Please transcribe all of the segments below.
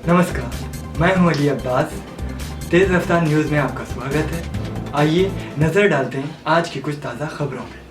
नमस्कार, मैं हूं अली अब्बास। तेज़ रफ्तार न्यूज़ में आपका स्वागत है। आइए नज़र डालते हैं आज की कुछ ताज़ा खबरों पे।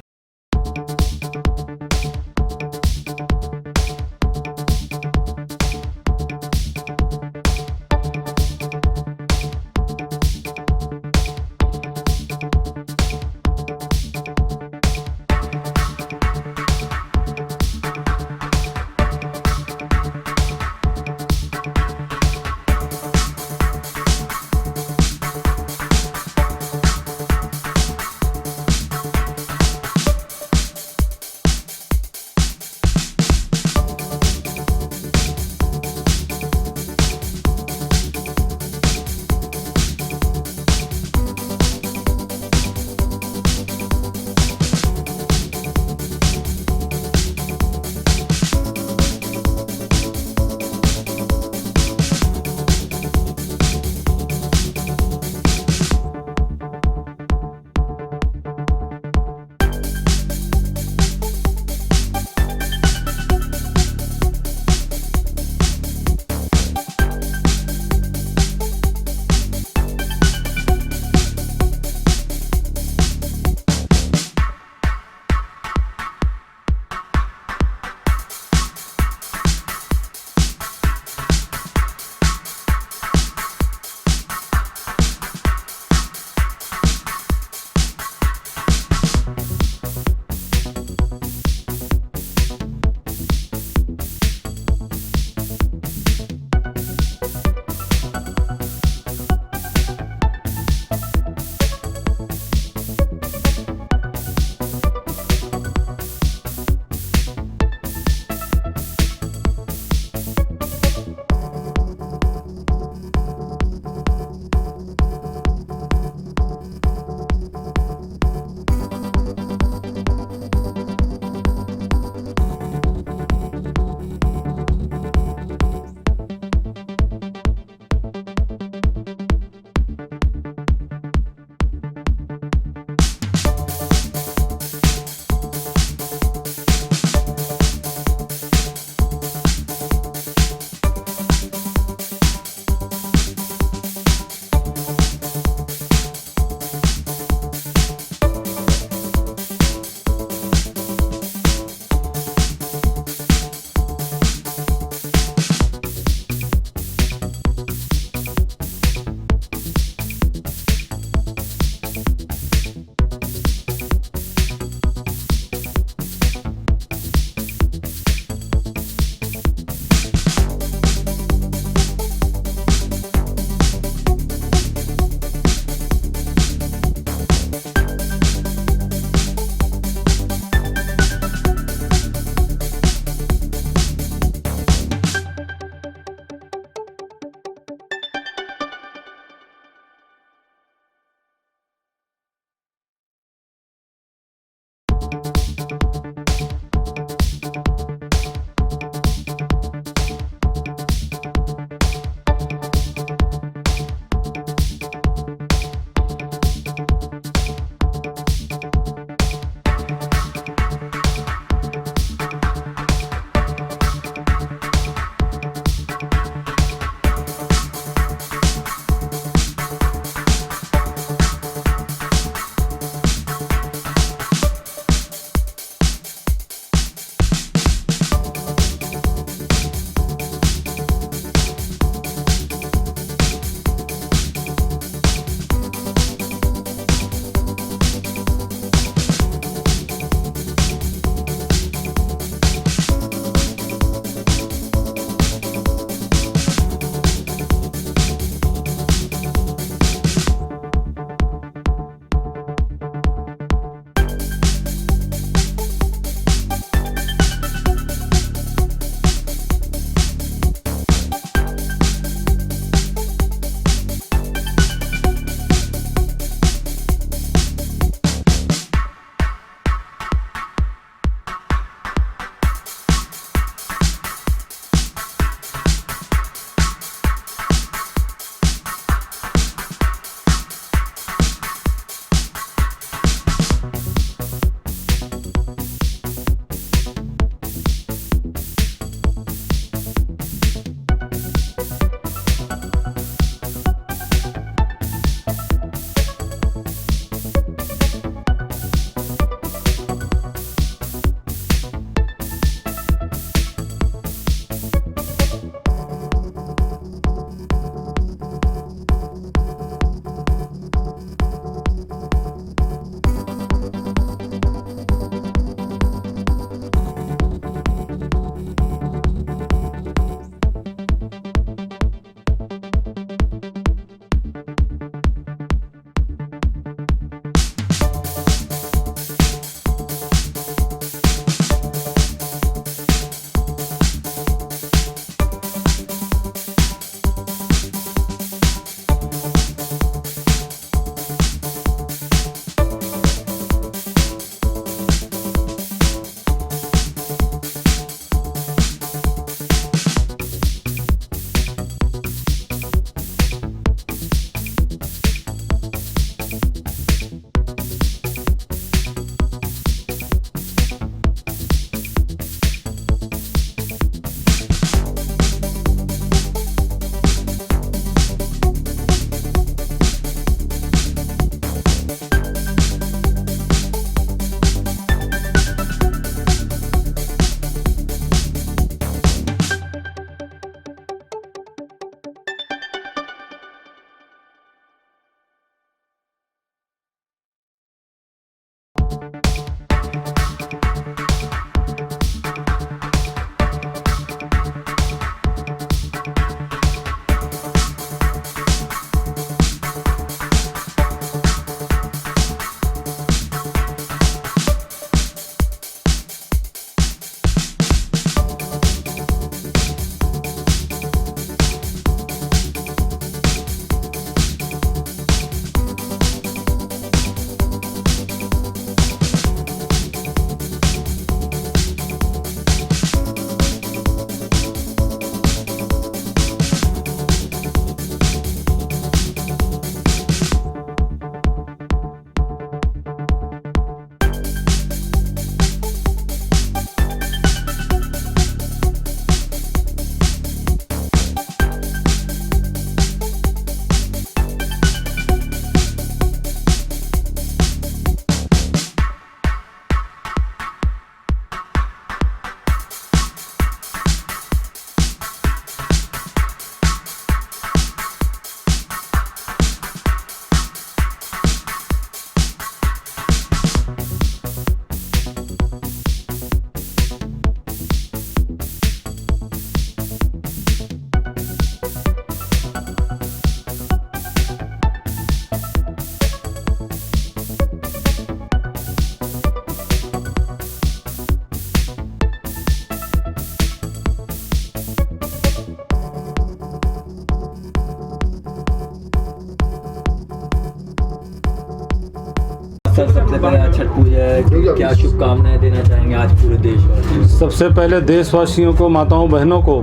पूजा है, क्या शुभकामनाएं देना चाहेंगे आज पूरे देशवासियों को? सबसे पहले देशवासियों को, माताओं बहनों को,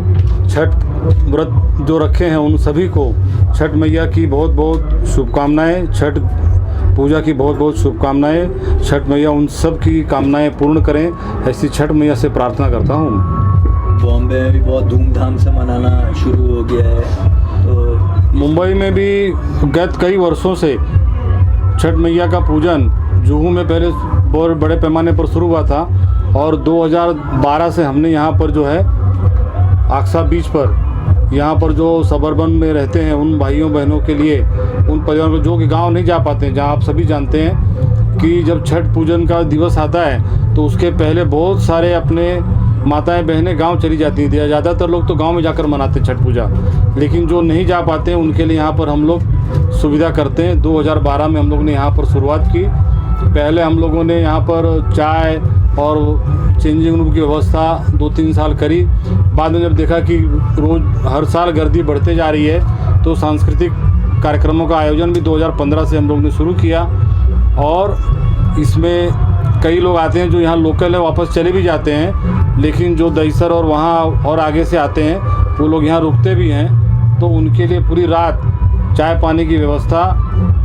छठ व्रत जो रखे हैं उन सभी को छठ मैया की बहुत बहुत शुभकामनाएं, छठ पूजा की बहुत बहुत शुभकामनाएं। छठ मैया उन सब की कामनाएं पूर्ण करें, ऐसी छठ मैया से प्रार्थना करता हूँ। बॉम्बे में भी बहुत धूमधाम से मनाना शुरू हो गया है, तो मुंबई में भी गत कई वर्षों से छठ मैया का पूजन जुहू में पहले बहुत बड़े पैमाने पर शुरू हुआ था और 2012 से हमने यहाँ पर जो है आक्सा बीच पर, यहाँ पर जो सबर्बन में रहते हैं उन भाइयों बहनों के लिए, उन परिवारों को जो कि गांव नहीं जा पाते हैं, जहाँ आप सभी जानते हैं कि जब छठ पूजन का दिवस आता है तो उसके पहले बहुत सारे अपने माताएं बहनें गांव चली जाती थी। ज़्यादातर लोग तो गांव में जाकर मनाते हैं छठ पूजा, लेकिन जो नहीं जा पाते हैं उनके लिए यहाँ पर हम लोग सुविधा करते हैं। 2012 में हम लोग ने यहाँ पर शुरुआत की। पहले हम लोगों ने यहाँ पर चाय और चेंजिंग रूम की व्यवस्था 2-3 साल करी। बाद में जब देखा कि रोज़ हर साल गर्दी बढ़ते जा रही है तो सांस्कृतिक कार्यक्रमों का आयोजन भी 2015 से हम लोग ने शुरू किया और इसमें कई लोग आते हैं जो यहाँ लोकल है, वापस चले भी जाते हैं, लेकिन जो दहीसर और वहाँ और आगे से आते हैं वो लोग यहाँ रुकते भी हैं, तो उनके लिए पूरी रात चाय पानी की व्यवस्था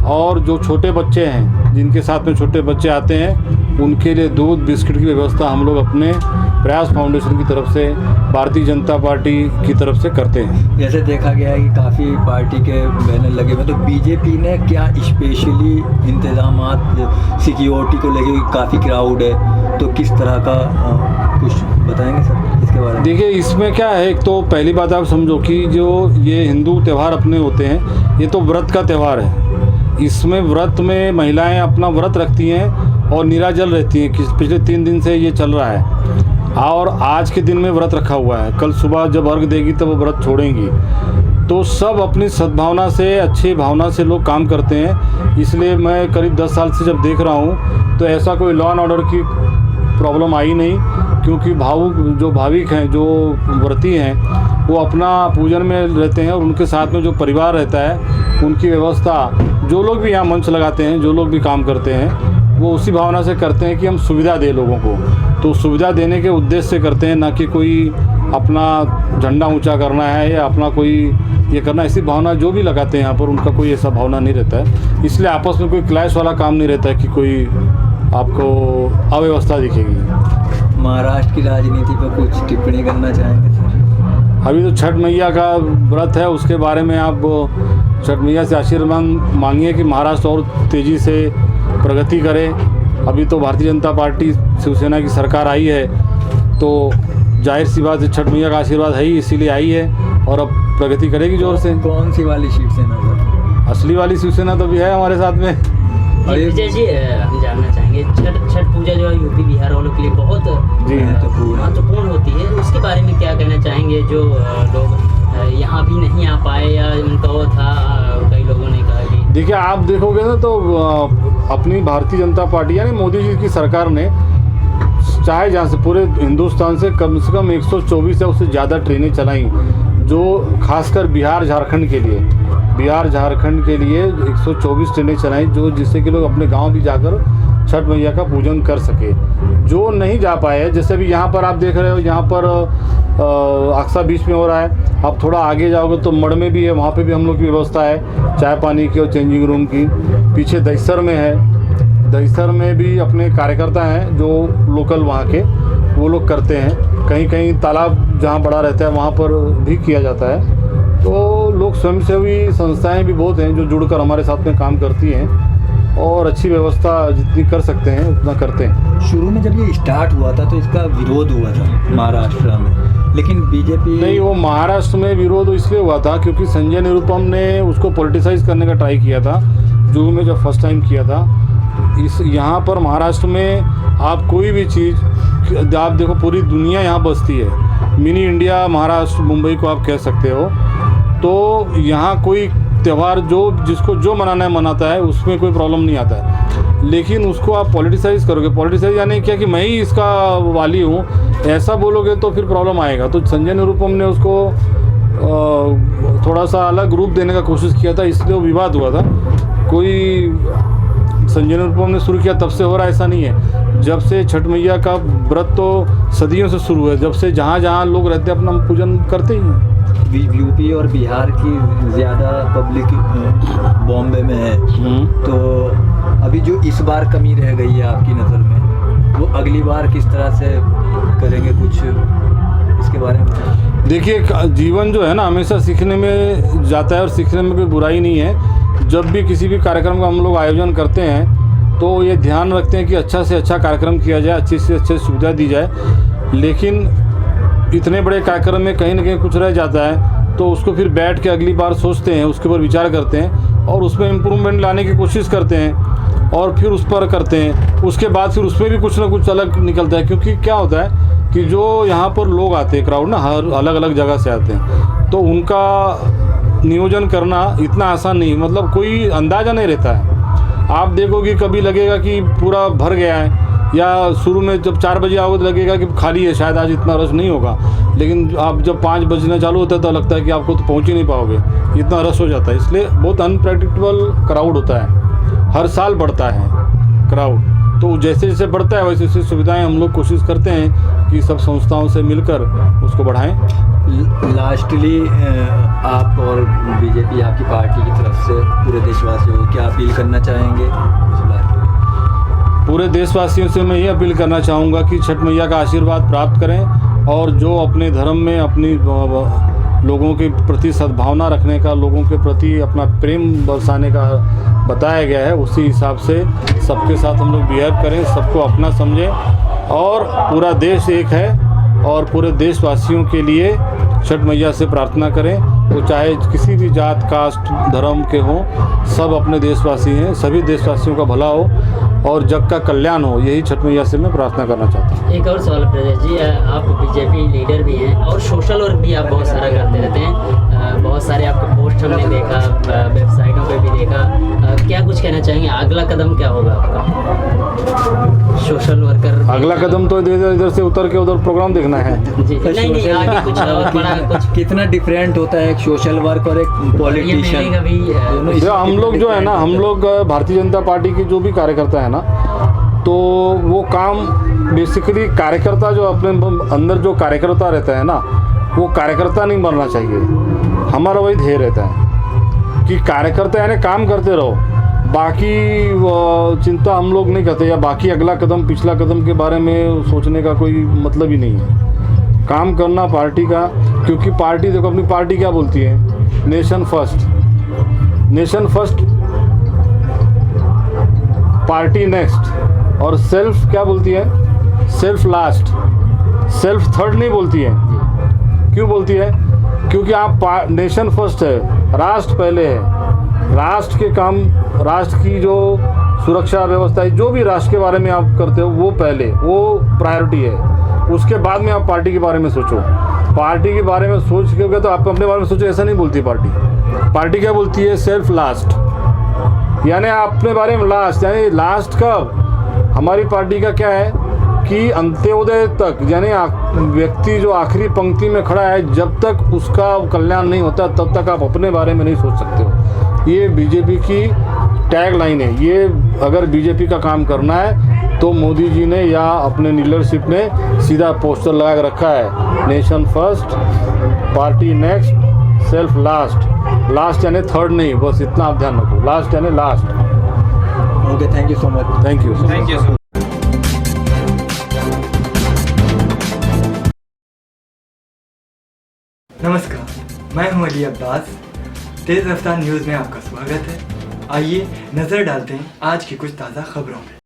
और जो छोटे बच्चे हैं जिनके साथ में छोटे बच्चे आते हैं उनके लिए दूध बिस्किट की व्यवस्था हम लोग अपने प्रयास फाउंडेशन की तरफ से, भारतीय जनता पार्टी की तरफ से करते हैं। जैसे देखा गया है कि काफ़ी पार्टी के बैनर लगे हुए, तो बीजेपी ने क्या स्पेशली इंतजाम सिक्योरिटी को लेके, काफ़ी क्राउड है, तो किस तरह का कुछ बताएंगे सर इसके बारे में? देखिए, इसमें क्या है, एक तो पहली बात आप समझो कि जो ये हिंदू त्यौहार अपने होते हैं ये तो व्रत का त्यौहार है। इसमें व्रत में महिलाएं अपना व्रत रखती हैं और निराजल रहती हैं। पिछले 3 दिन से ये चल रहा है और आज के दिन में व्रत रखा हुआ है। कल सुबह जब अर्घ देगी तब वो व्रत छोड़ेंगी। तो सब अपनी सद्भावना से, अच्छी भावना से लोग काम करते हैं। इसलिए मैं करीब 10 साल से जब देख रहा हूँ तो ऐसा कोई लॉ एंड ऑर्डर की प्रॉब्लम आई नहीं, क्योंकि भाविक हैं, जो व्रती हैं, वो अपना पूजन में रहते हैं और उनके साथ में जो परिवार रहता है उनकी व्यवस्था, जो लोग भी यहाँ मंच लगाते हैं, जो लोग भी काम करते हैं, वो उसी भावना से करते हैं कि हम सुविधा दें लोगों को। तो सुविधा देने के उद्देश्य से करते हैं, ना कि कोई अपना झंडा ऊंचा करना है या अपना कोई ये करना। ऐसी भावना जो भी लगाते हैं यहाँ पर उनका कोई ऐसा भावना नहीं रहता है। इसलिए आपस में कोई क्लैश वाला काम नहीं रहता है कि कोई आपको अव्यवस्था दिखेगी। महाराष्ट्र की राजनीति पर कुछ टिप्पणी करना चाहेंगे सर? अभी तो छठ मैया का व्रत है, उसके बारे में आप छठ मैया से आशीर्वाद मांगिए कि महाराष्ट्र और तेज़ी से प्रगति करे। अभी तो भारतीय जनता पार्टी शिवसेना की सरकार आई है, तो जाहिर सी बात है छठ मैया का आशीर्वाद है ही, इसीलिए आई है और अब प्रगति करेगी जोर से। कौन सी वाली शिवसेना सर? असली वाली शिवसेना तो भी है हमारे साथ में। विजय जी, हम जानना चाहेंगे छठ पूजा जो है यूपी बिहार वालों के लिए बहुत महत्वपूर्ण होती है, उसके बारे में क्या कहना चाहेंगे? जो लोग यहाँ भी नहीं आ पाए या उनका वो था, कई लोगों ने कहा कि देखिए, आप देखोगे ना तो अपनी भारतीय जनता पार्टी यानी मोदी जी की सरकार ने चाहे जहाँ से पूरे हिंदुस्तान से कम 124 या उससे ज़्यादा ट्रेनें चलाई, जो खासकर बिहार झारखंड के लिए 124 ट्रेनें चलाई, जो जिससे कि लोग अपने गांव भी जाकर छठ मैया का पूजन कर सके। जो नहीं जा पाए, जैसे भी यहाँ पर आप देख रहे हो, यहाँ पर आक्सा बीच में हो रहा है। आप थोड़ा आगे जाओगे तो मड़ में भी है, वहाँ पे भी हम लोग की व्यवस्था है चाय पानी की और चेंजिंग रूम की। पीछे दहीसर में है, दहीसर में भी अपने कार्यकर्ता हैं जो लोकल वहाँ के, वो लोग करते हैं। कहीं कहीं तालाब जहाँ बड़ा रहता है वहाँ पर भी किया जाता है। तो लोग स्वयंसेवी संस्थाएं भी बहुत हैं जो जुड़कर हमारे साथ में काम करती हैं और अच्छी व्यवस्था जितनी कर सकते हैं उतना करते हैं। शुरू में जब ये स्टार्ट हुआ था तो इसका विरोध हुआ था महाराष्ट्र में, लेकिन बीजेपी नहीं, वो महाराष्ट्र में विरोध इसलिए हुआ था क्योंकि संजय निरुपम ने उसको पॉलिटिसाइज करने का ट्राई किया था, जुहू में जब फर्स्ट टाइम किया था। यहाँ पर महाराष्ट्र में आप कोई भी चीज़, आप देखो पूरी दुनिया यहाँ बसती है, मिनी इंडिया महाराष्ट्र मुंबई को आप कह सकते हो। तो यहाँ कोई त्यौहार जिसको जो मनाना है मनाता है, उसमें कोई प्रॉब्लम नहीं आता है। लेकिन उसको आप पॉलिटिसाइज करोगे, पॉलिटिसाइज यानी क्या कि मैं ही इसका वाली हूँ, ऐसा बोलोगे तो फिर प्रॉब्लम आएगा। तो संजय निरुपम ने उसको थोड़ा सा अलग रूप देने का कोशिश किया था, इसलिए वो विवाद हुआ था। कोई संजीवनी अनुपम ने शुरू किया तब से हो रहा है, ऐसा नहीं है। जब से छठ मैया का व्रत तो सदियों से शुरू है, जब से जहाँ जहाँ लोग रहते हैं अपना पूजन करते ही हैं। यूपी और बिहार की ज़्यादा पब्लिक बॉम्बे में है, तो अभी जो इस बार कमी रह गई है आपकी नज़र में, वो अगली बार किस तरह से करेंगे, कुछ इसके बारे में? देखिए, जीवन जो है ना हमेशा सीखने में जाता है और सीखने में कोई बुराई नहीं है। जब भी किसी भी कार्यक्रम का हम लोग आयोजन करते हैं तो ये ध्यान रखते हैं कि अच्छा से अच्छा कार्यक्रम किया जाए, अच्छी से अच्छी सुविधा दी जाए। लेकिन इतने बड़े कार्यक्रम में कहीं ना कहीं कुछ रह जाता है तो उसको फिर बैठ के अगली बार सोचते हैं, उसके ऊपर विचार करते हैं और उसमें इम्प्रूवमेंट लाने की कोशिश करते हैं और फिर उस पर करते हैं। उसके बाद फिर उसमें भी कुछ ना कुछ अलग निकलता है, क्योंकि क्या होता है कि जो यहाँ पर लोग आते हैं, क्राउड ना हर अलग अलग जगह से आते हैं, तो उनका नियोजन करना इतना आसान नहीं, मतलब कोई अंदाज़ा नहीं रहता है। आप देखोगे कभी लगेगा कि पूरा भर गया है, या शुरू में जब 4 बजे आओगे तो लगेगा कि खाली है, शायद आज इतना रश नहीं होगा। लेकिन आप जब 5 बजना चालू होता है तो लगता है कि आपको तो पहुँच ही नहीं पाओगे, इतना रश हो जाता है। इसलिए बहुत अनप्रेडिक्टेबल क्राउड होता है, हर साल बढ़ता है क्राउड। तो जैसे जैसे बढ़ता है वैसे वैसे सुविधाएं हम लोग कोशिश करते हैं कि सब संस्थाओं से मिलकर उसको बढ़ाएं। लास्टली आप और बीजेपी आपकी पार्टी की तरफ से पूरे देशवासियों को क्या अपील करना चाहेंगे? पूरे देशवासियों से मैं ये अपील करना चाहूँगा कि छठ मैया का आशीर्वाद प्राप्त करें और जो अपने धर्म में अपनी लोगों के प्रति सद्भावना रखने का, लोगों के प्रति अपना प्रेम बरसाने का बताया गया है, उसी हिसाब से सबके साथ हम लोग बिहेव करें, सबको अपना समझें। और पूरा देश एक है और पूरे देशवासियों के लिए छठ मैया से प्रार्थना करें, वो चाहे किसी भी जात कास्ट धर्म के हों, सब अपने देशवासी हैं। सभी देशवासियों का भला हो और जग का कल्याण हो, यही छठ मैया से मैं प्रार्थना करना चाहता हूँ। एक और सवाल प्रदेश जी, आप बीजेपी लीडर भी हैं और सोशल वर्क भी आप बहुत सारा करते रहते हैं, बहुत सारे आपके पोस्ट हमने देखा, वेबसाइटों पे भी देखा। क्या कुछ कहना चाहेंगे, अगला कदम क्या होगा आपका सोशल वर्कर? अगला कदम तो इधर से उतर के उधर प्रोग्राम देखना है। जी, नहीं आगे कुछ और बड़ा कुछ कितना डिफरेंट होता है एक सोशल वर्क और एक पॉलिटिशियन? हम लोग जो है ना, हम लोग भारतीय जनता पार्टी की जो भी कार्यकर्ता है ना, तो वो काम बेसिकली कार्यकर्ता जो अपने अंदर जो कार्यकर्ता रहता है ना, वो कार्यकर्ता नहीं बनना चाहिए। हमारा वही ध्येय रहता है कि कार्यकर्ता यानी काम करते रहो, बाकी चिंता हम लोग नहीं करते, या बाकी अगला कदम पिछला कदम के बारे में सोचने का कोई मतलब ही नहीं है। काम करना पार्टी का, क्योंकि पार्टी देखो अपनी पार्टी क्या बोलती है, nation first, nation first, party next, और सेल्फ क्या बोलती है, सेल्फ लास्ट, सेल्फ थर्ड नहीं बोलती है। क्यों बोलती है? क्योंकि आप नेशन फर्स्ट है, राष्ट्र पहले है, राष्ट्र के काम, राष्ट्र की जो सुरक्षा व्यवस्था है, जो भी राष्ट्र के बारे में आप करते हो वो पहले, वो प्रायोरिटी है। उसके बाद में आप पार्टी के बारे में सोचो। पार्टी के बारे में सोच के तो आप अपने बारे में सोचो, ऐसा नहीं बोलती पार्टी। पार्टी क्या बोलती है? सेल्फ लास्ट, यानी अपने बारे में लास्ट, यानी लास्ट कब? हमारी पार्टी का क्या है कि अंत्योदय तक, यानी व्यक्ति जो आखिरी पंक्ति में खड़ा है, जब तक उसका कल्याण नहीं होता तब तक आप अपने बारे में नहीं सोच सकते हो। ये बीजेपी की टैग लाइन है। ये अगर बीजेपी का काम करना है तो मोदी जी ने या अपने लीडरशिप ने सीधा पोस्टर लगा के रखा है, nation first, party next, self last. Last यानी थर्ड नहीं, बस इतना आप ध्यान रखो, लास्ट यानी last. Okay, thank you so much. Thank you. Thank you. नमस्कार, मैं हूं अली अब्बास। तेज़ रफ्तार न्यूज़ में आपका स्वागत है। आइए नज़र डालते हैं आज की कुछ ताज़ा खबरों में।